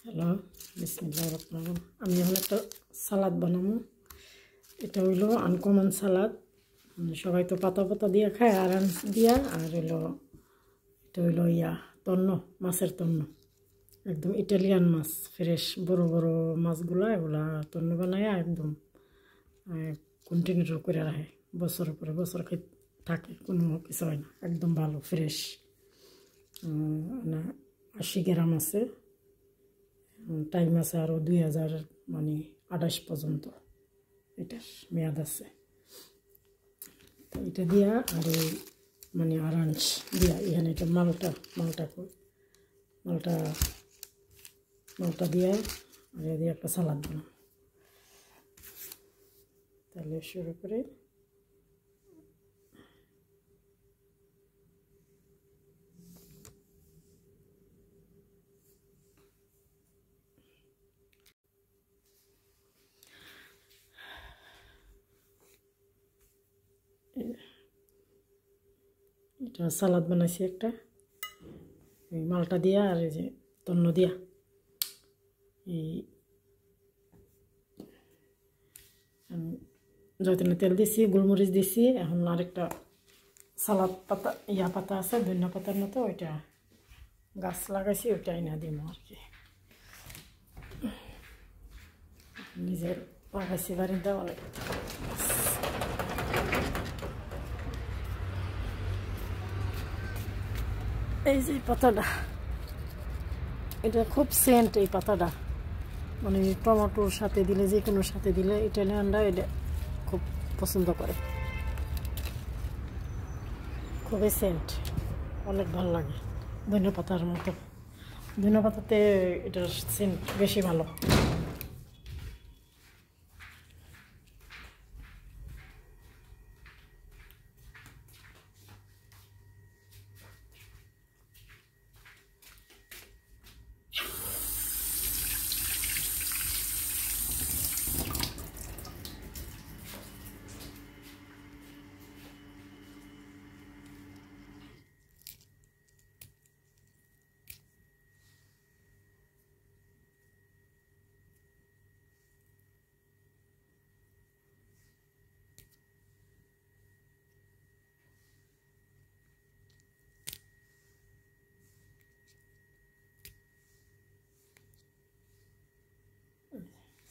Hello, বিসমিল্লাহির রহমানির রহিম। আমি এখন একটা সালাদ বানাবো। এটা হইলো আনকমন সালাদ। সবাই তো পাতা পাতা দিয়ে খায়, আরান্স দিয়া। আর হইলো এটা হইলো তন্ন, মাছের তন্ন, একদম ইটালিয়ান মাছ, ফ্রেশ বড় বড় মাছগুলা, এগুলা তন্ন বানায় একদম কন্টিনিউ করে রাখে, বছরের পরে বছর থাকে, কোনো কিছু হয় না, একদম ভালো ফ্রেশ। 80 গ্রাম আছে, টাইম আছে আরও 2028 পর্যন্ত এটার মেয়াদ আছে। তো এটা দিয়া আর এই আরাঞ্চ দিয়া এখানে এটা মালটা দিয়া আর দিয়ে একটা সালাদ বানাবো। তাহলে শুরু করে এটা সালাদ বানাইছি একটা, এই মালটা দিয়া আর এই যে তন্ন দিয়া, এই জয়তুনের তেল দিছি, গোলমরিচ দিছি। এখন আরেকটা সালাদ পাতা পাতা আছে, ধনিয়া পাতার মতো, ওইটা গাছ লাগাইছি, ওইটা আইনা দিব আর কি। নিজের লাগাইছি বাড়িতে অনেক। এই যে পাতাটা, এটা খুব সেন্ট এই পাতাটা, টমেটোর সাথে দিলে, যে কোনো সাথে দিলে ইটালিয়ানরা এটা খুব পছন্দ করে, খুবই সেন্ট, অনেক ভালো লাগে। ধনিয়া পাতার মতো, ধনিয়া পাতাতে এটার সেন্ট বেশি ভালো।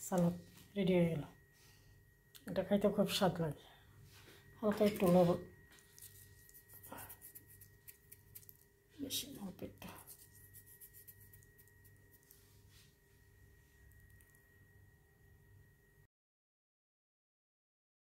সালাদ রেডি হয়ে গেল। এটা খাইতে খুব স্বাদ লাগে, হালকা একটু লবণ